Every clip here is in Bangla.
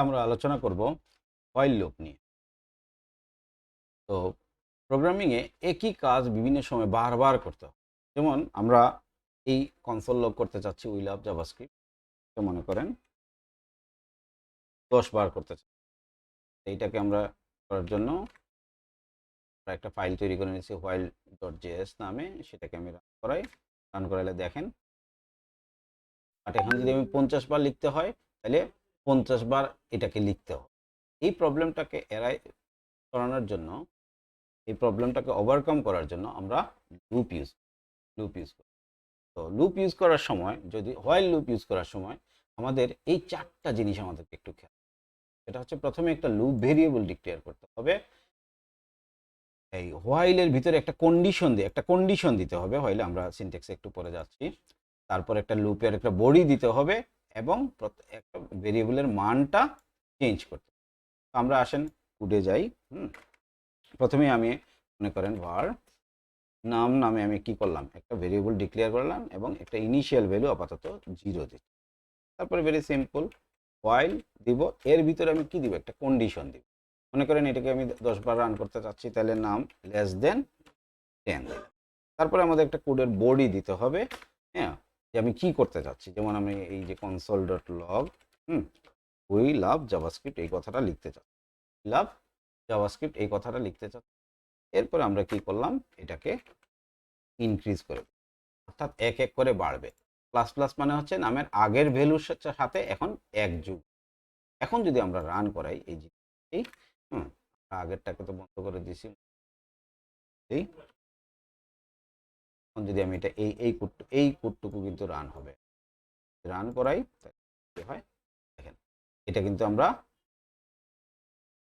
আমরা আলোচনা করব হোয়াইল লুপ নিয়ে। তো প্রোগ্রামিংয়ে একই কাজ বিভিন্ন সময় বারবার করতে হয়। যেমন আমরা এই কনসোল লগ করতে চাচ্ছি উই লাভ জাভাস্ক্রিপ্ট, তো মনে করেন 10 বার করতে চাচ্ছি। এইটাকে আমরা করার জন্য একটা ফাইল তৈরি করে নিয়েছি while.js নামে, সেটাকে আমি রান করাইলে দেখেন। বাট এখন যদি আমি 50 বার লিখতে হয় তাহলে 50 বার এটাকে লিখতে হবে। এই প্রবলেমটাকে করানোর জন্য, এই প্রবলেমটাকে ওভারকাম করার জন্য আমরা লুপ ইউজ করি। তো লুপ ইউজ করার সময়, যদি হোয়াইল লুপ ইউজ করার সময় আমাদের এই 4টা জিনিস আমাদেরকে একটু খেয়াল, এটা হচ্ছে প্রথমে একটা লুপ ভেরিয়েবল ডিক্লেয়ার করতে হবে। এই হোয়াইলের ভিতরে একটা কন্ডিশন দিতে হবে। হোয়াইলে আমরা সিনট্যাক্সে একটু পরে যাচ্ছি। তারপর একটা লুপের একটা বডি দিতে হবে এবং একটা ভেরিয়েবলের মানটা চেঞ্জ করতে হবে। আমরা আসেন কোডে যাই। প্রথমে আমি মনে করেন var নাম নামে আমি কি করলাম, একটা ভেরিয়েবল ডিক্লেয়ার করলাম এবং একটা ইনিশিয়াল ভ্যালু আপাতত 0 দিচ্ছি। তারপরে ভেরি সিম্পল হোয়াইল দিব, এর ভিতরে আমি কি দিব, একটা কন্ডিশন দিব। মনে করেন এটাকে আমি 10 বার রান করতে চাচ্ছি, তাহলে নাম লেস দেন 10 দিলাম। তারপরে আমাদের একটা কোডের বডি দিতে হবে, হ্যাঁ, যে আমি কি করতে চাচ্ছি। যেমন আমি এই যে console.log উই লাভ জাভাস্ক্রিপ্ট এই কথাটা লিখতে চাচ্ছি, লাভ জাভাস্ক্রিপ্ট এই কথাটা লিখতে চাচ্ছি। এরপরে আমরা কি করলাম, এটাকে ইনক্রিজ করে, অর্থাৎ এক এক করে বাড়বে। প্লাস প্লাস মানে হচ্ছে নামের আগের ভ্যালুর সাথে এখন এক যুগ। এখন যদি আমরা রান করাই এই জিনিসটি, আগেরটাকে তো বন্ধ করে দিয়েছি, এখন যদি আমি এটা এই কোডটুকু কিন্তু রান হবে, রান করাই কি হয় দেখেন, এটা কিন্তু আমরা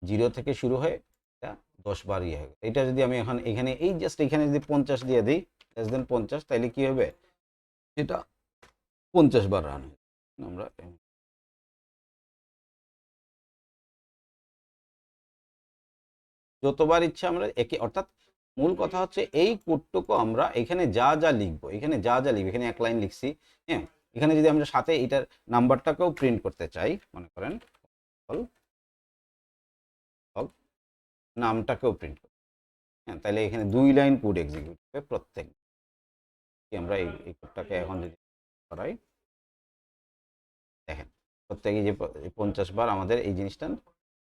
0 থেকে শুরু হয়ে এটা 10 বার ইয়ে হয়ে গেল। এটা যদি আমি এখন এখানে এই জাস্ট এখানে যদি 50 দিয়ে দিই, লেস দেন 50, তাহলে কি হবে, এটা 50 বার রান হবে। আমরা যতবার ইচ্ছা আমরা অর্থাৎ মূল কথা হচ্ছে এই কোডটুকু আমরা এখানে যা যা লিখবো, এখানে এক লাইন লিখছি, হ্যাঁ, এখানে যদি আমরা সাথে এটার নাম্বারটাকেও প্রিন্ট করতে চাই, মনে করেন নামটাকেও প্রিন্ট করি, হ্যাঁ, তাহলে এখানে 2 লাইন কোড এক্সিকিউট হবে প্রত্যেক। আমরা এই কোডটাকে এখন যদি করাই, দেখেন প্রত্যেকে যে 50 বার আমাদের এই জিনিসটা,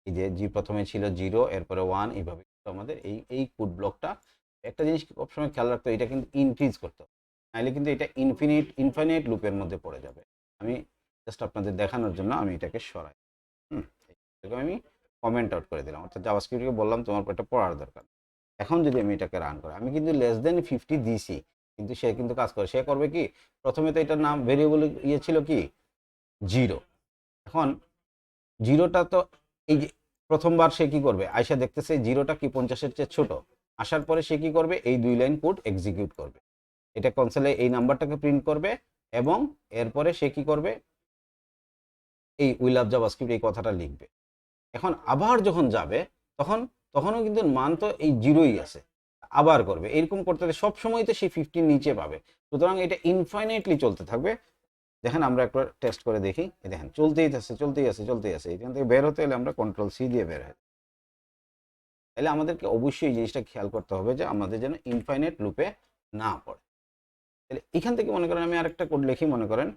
এই যে প্রথমে ছিল 0, এরপরে 1, এইভাবে আমাদের এই কোড ব্লকটা। একটা জিনিস সবসময় খেয়াল রাখতে, এটা কিন্তু ইনক্রিজ করতে হবে, নাহলে কিন্তু এটা ইনফাইনাইট লুপের মধ্যে পড়ে যাবে। আমি জাস্ট আপনাদের দেখানোর জন্য আমি এটাকে সরাই, আমি কমেন্ট আউট করে দিলাম, অর্থাৎ জাভাস্ক্রিপ্টকে বললাম তোমার এটা পড়ার দরকার। এখন যদি আমি এটাকে রান করি, আমি কিন্তু লেস দেন 50 দিছি, কিন্তু সে কিন্তু কাজ করে। সে করবে কি, প্রথমে তো এটার নাম ভেরিয়েবল ইয়ে ছিল কি 0, এখন 0টা তো এই যে প্রথমবার সে কি করবে, আয়সা দেখতেছে 0টা কি 50-এর চেয়ে ছোট, আসার পরে সে কি করবে, এই 2 লাইন কোড এক্সিকিউট করবে, এটা কনসোলে এই নাম্বারটাকে প্রিন্ট করবে এবং এরপরে সে কি করবে, এই উই লাভ জাভাস্ক্রিপ্ট এই কথাটা লিখবে। এখন আবার যখন যাবে তখনও কিন্তু মান তো এই 0ই আছে, আবার করবে, এরকম করতে সব সময় তো সেই 50 নিচে পাবে। সুতরাং এটা ইনফাইনাইটলি চলতে থাকবে। দেখেন আমরা একবার টেস্ট করে দেখি, দেখেন চলতেই আছে। এখান থেকে বের হতে হলে আমরা Ctrl+C দিয়ে বের হয়। তাহলে আমাদেরকে অবশ্যই এই জিনিসটা খেয়াল করতে হবে যে আমাদের যেন ইনফাইনাইট লুপে না পড়ে। তাহলে এখান থেকে মনে করেন আমি আরেকটা কোড লিখি, মনে করেন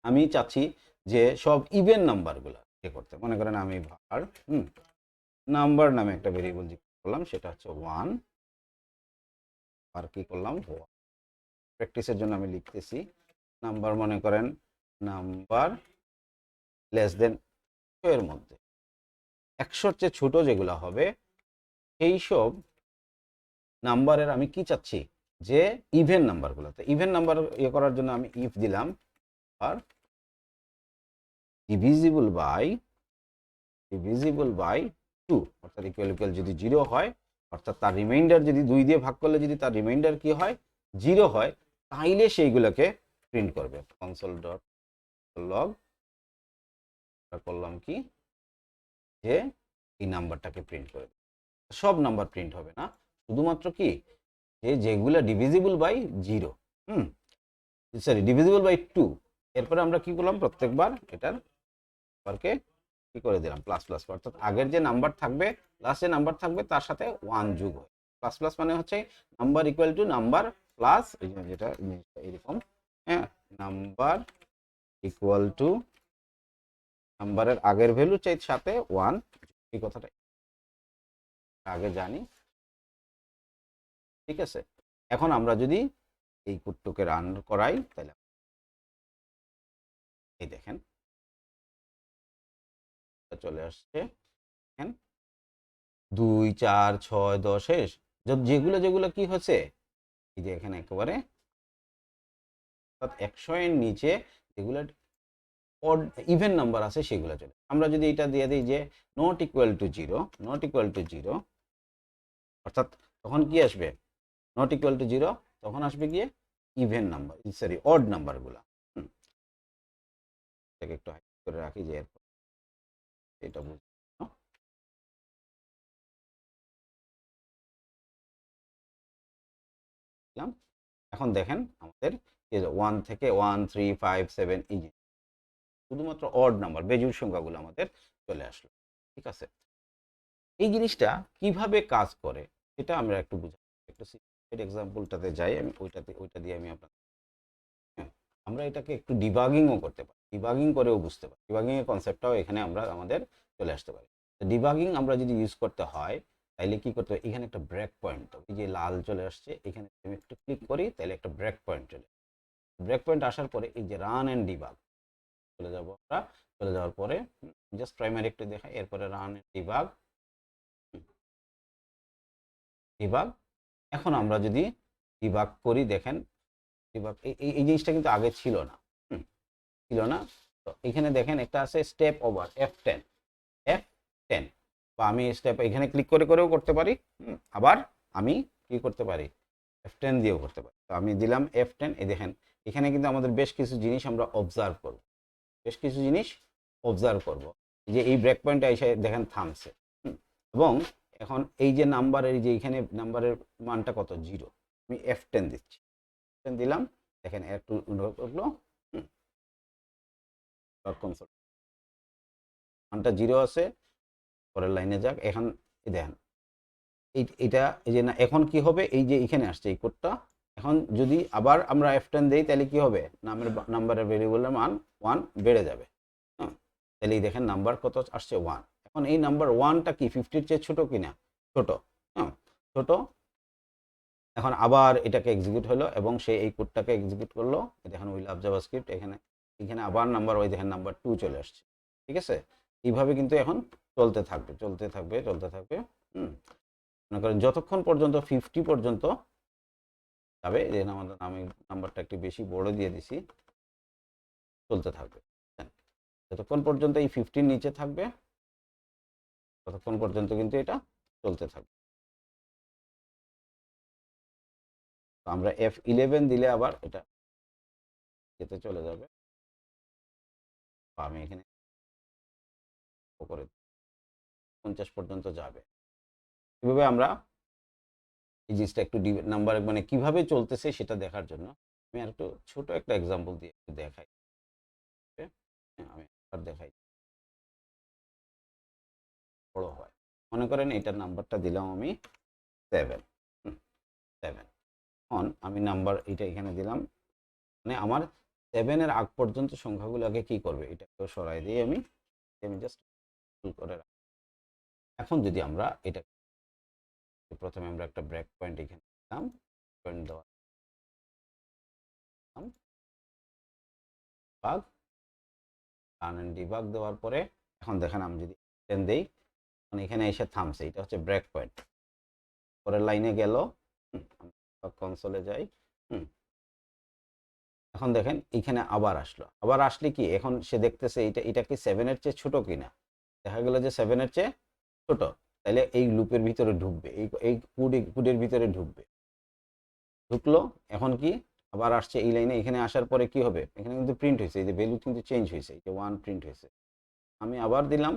আমি চাচ্ছি যে সব ইভেন নাম্বারগুলো করতে। মনে করেন আমি var নাম্বার নামে একটা ভেরিয়েবল করলাম, সেটা হচ্ছে 1, আর কি করলাম, প্র্যাকটিসের জন্য আমি লিখতেছি নাম্বার, মনে করেন নাম্বার লেস দেন 100 এর মধ্যে, 100-র চেয়ে ছোট যেগুলো হবে সেই সব নাম্বারের আমি কি চাচ্ছি, যে ইভেন নাম্বারগুলোতে। ইভেন নাম্বার ইয়ে করার জন্য আমি ইফ দিলাম আর ডিভিজিবল বাই 2, অর্থাৎ ইকুয়াল যদি 0 হয়, অর্থাৎ তার রিমাইন্ডার যদি 2 দিয়ে ভাগ করলে যদি তার রিমাইন্ডার কি হয় 0 হয়, তাইলে সেইগুলোকে প্রিন্ট করবে। console.log করলাম কি, যে এই নাম্বারটাকে প্রিন্ট করবে। সব নাম্বার প্রিন্ট হবে না, শুধুমাত্র কি যেগুলো ডিভিজিবল বাই 0, ডিভিজিবল বাই 2। এরপরে আমরা কি করলাম, প্রত্যেকবার এটার নাম্বারকে কি কি করে দিলাম প্লাস প্লাস, অর্থাৎ আগের যে নাম্বার থাকবে লাস্ট যে নাম্বার থাকবে তার সাথে 1 যোগ হয়। প্লাস প্লাস মানে হচ্ছে number equal to number plus যেটা এরকম, হ্যাঁ, নাম্বার ইকুয়াল টু নাম্বারের আগের ভ্যালু চাই সাথে 1, এই কথাটা আগে জানি, ঠিক আছে। এখন আমরা যদি এই কোডটাকে রান করাই তাহলে এই দেখেন চলে আসছে, দেখেন 2 4 6 10 যেগুলো যেগুলো কি হচ্ছে এই যে এখানে একেবারে 100 এর নিচে যেগুলো অড ইভেন নাম্বার আছে সেগুলো চলে। আমরা যদি এটা দিয়ে দিই যে not equal to 0, not equal to 0, অর্থাৎ তখন কি আসবে, নট ইকুয়াল টু 0 তখন আসবে গিয়ে ইভেন নাম্বার, সরি অড নাম্বারগুলো। এটাকে একটু হাইড করে রাখি যে এরপর এটা বুঝলাম। এখন দেখেন আমাদের 1 থেকে 1 3 5 7 এই যে শুধুমাত্র অড নাম্বার বেজোড় সংখ্যাগুলো আমাদের চলে আসলো, ঠিক আছে। এই জিনিসটা কিভাবে কাজ করে এটা আমরা একটু বুঝাই, একটু সিম্পল এক্সাম্পলটাতে যাই, আমি ওইটা দিয়ে আমি আপনার, হ্যাঁ, আমরা এটাকে একটু ডিবাগিংও করতে পারি, ডিবাগিং করেও বুঝতে পারি, ডিবাগিং এর কনসেপ্টটাও এখানে আমরা আমাদের চলে আসতে পারি। ডিবাগিং আমরা যদি ইউজ করতে হয় তাইলে কি করতে হবে, এখানে একটা ব্রেক পয়েন্ট, এই যে লাল চলে আসছে এখানে আমি একটু ক্লিক করি তাহলে একটা ব্রেক পয়েন্ট চলে, ব্রেক পয়েন্ট আসার পরে এই যে রান এন্ড ডিবাগ চলে যাব আমরা, চলে যাওয়ার পরে জাস্ট প্রাইমারি একটু দেখাই, এরপরে রান এন্ড ডিবাগ, ডিবাগ। এখন আমরা যদি ডিবাগ করি দেখেন ডিবাগ এই জিনিসটা কিন্তু আগে ছিল না, ছিল না। তো এখানে দেখেন একটা আছে স্টেপ ওভার F10, F10, বা আমি স্টেপ এখানে ক্লিক করে করেও করতে পারি, আবার আমি কি করতে পারি F10 দিয়েও করতে পারি। তো আমি দিলাম F10, এই দেখেন এখানে কিন্তু আমাদের বেশ কিছু জিনিস আমরা অবজার্ভ করব, বেশ কিছু জিনিস অবজার্ভ করব, যে এই ব্রেক পয়েন্টটা এসে দেখেন থামছে, এবং এখন এই যে নাম্বারের যে এখানে নাম্বারের মানটা কত 0, আমি F10 দিচ্ছি, F10 দিলাম, দেখেন একটু করলো, কনসোল মানটা 0 আছে, পরের লাইনে যাক, এখন দেখেন এইটা এই যে না, এখন কি হবে এই যে এখানে আসছে এই কোডটা, এখন যদি আবার আমরা F10 দেই তাহলে কি হবে, নাম্বারের ভেরিয়েবলের মান 1 বেড়ে যাবে, হ্যাঁ, তাহলে এই দেখেন নাম্বার কত আসছে 1। এখন এই নাম্বার 1টা কি 50-র চেয়ে ছোট কিনা, ছোট, হ্যাঁ ছোট। এখন আবার এটাকে এক্সিকিউট হলো এবং সে এই কোডটাকে এক্সিকিউট করলো, দেখেন উই লাভ জাভাস্ক্রিপ্ট, এখানে এখানে আবার নাম্বার, ওই দেখেন নাম্বার 2 চলে আসছে, ঠিক আছে। এইভাবে কিন্তু এখন চলতে থাকবে চলতে থাকবে চলতে থাকবে, মনে করেন যতক্ষণ পর্যন্ত 50 পর্যন্ত যাবে, যে আমাদের আমি নাম্বারটা একটু বেশি বড় দিয়ে দিছি, চলতে থাকবে, যতক্ষণ পর্যন্ত এই 50 নিচে থাকবে ততক্ষণ পর্যন্ত কিন্তু এটা চলতে থাকবে। তো আমরা F11 দিলে আবার এটা যেতে চলে যাবে, আমি এখানে করে 50 পর্যন্ত যাবে। এভাবে আমরা এই জিনিসটা একটু নাম্বার মানে কিভাবে চলতেছে সেটা দেখার জন্য আমি আর একটু ছোট একটা এক্সাম্পল দিয়ে একটু দেখাই, আমি আর দেখাই বড় হয়। মনে করেন এটার নাম্বারটা দিলাম আমি 7, 7, এখন আমি নাম্বার এটা এখানে দিলাম, মানে আমার 7-এর আগ পর্যন্ত সংখ্যাগুলো আগে কি করবে, এটাকে সরাই দিয়ে আমি জাস্ট করে রাখি। এখন যদি আমরা এটা প্রথমে আমরা একটা ব্রেক পয়েন্ট এখানে দিলাম, পয়েন্ট দেওয়া ডিবাগ, রান এন্ড ডিবাগ দেওয়ার পরে এখন দেখেন আমি যদি 10 দেই, মানে এখানে এসে থামছে, এটা হচ্ছে ব্রেক পয়েন্ট, পরের লাইনে গেল, কনসোলে যাই, এখন দেখেন এখানে আবার আসলো, আবার আসলে কি এখন সে দেখতেছে এটা কি 7-এর চেয়ে ছোট কিনা, দেখা গেল যে 7-এর চেয়ে ছোট, তাহলে এই লুপের ভিতরে ঢুকবে, এই কোডের ভিতরে ঢুকবে, ঢুকলো, এখন কি আবার আসছে এই লাইনে, এখানে আসার পরে কি হবে, এখানে কিন্তু প্রিন্ট হয়েছে, এই যে ভ্যালু কিন্তু চেঞ্জ হয়েছে, এই যে 1 প্রিন্ট হয়েছে, আমি আবার দিলাম,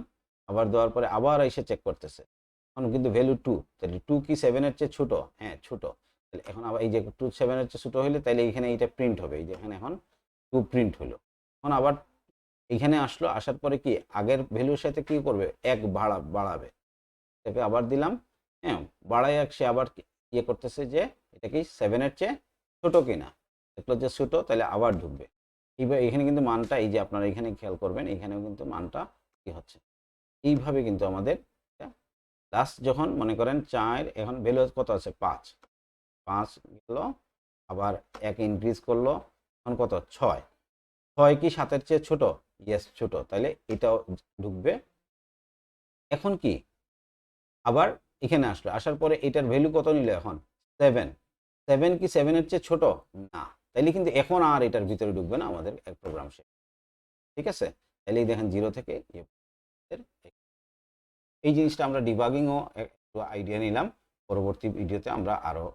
আবার দেওয়ার পরে আবার এসে চেক করতেছে, এখন কিন্তু ভ্যালু 2, তাহলে 2 কি 7-এর চেয়ে ছোট, হ্যাঁ ছোট, তাহলে এখন আবার এই যে 2 7-এর চেয়ে ছোট হলে তাহলে এখানে এইটা প্রিন্ট হবে, এই যে এখানে এখন 2 প্রিন্ট হলো, এখন আবার এখানে আসলো, আসার পরে কি আগের ভ্যালুর সাথে কি করবে, এক বাড়াবে, এটাকে আবার দিলাম, হ্যাঁ, বাড়াই সে আবার ইয়ে করতেছে যে এটা কি 7-এর চেয়ে ছোট কিনা, দেখলো যে ছোট, তাহলে আবার ঢুকবে। এইভাবে এখানে কিন্তু মানটা, এই যে আপনারা এখানে খেয়াল করবেন, এখানেও কিন্তু মানটা কি হচ্ছে, এইভাবে কিন্তু আমাদের লাস্ট যখন মনে করেন 4, এখন ভ্যালু কত আছে 5, 5 গেল, আবার 1 ইনক্রিজ করলো, এখন কত 6, 6 কি 7-এর চেয়ে ছোট, ইয়েস ছোট, তাহলে এটাও ঢুকবে। এখন কি আবার এখানে আসলো, আসার পরে এটার ভ্যালু কত নিল এখন 7, 7 কি 7-এর চেয়ে ছোট না, তাইলে কিন্তু এখন আর এটার ভিতরে ঢুকবে না আমাদের প্রোগ্রাম শেষ। ঠিক আছে, তাহলে এই দেখেন 0 থেকে এই জিনিসটা আমরা ডিবাগিংও একটু আইডিয়া নিলাম। পরবর্তী ভিডিওতে আমরা আরও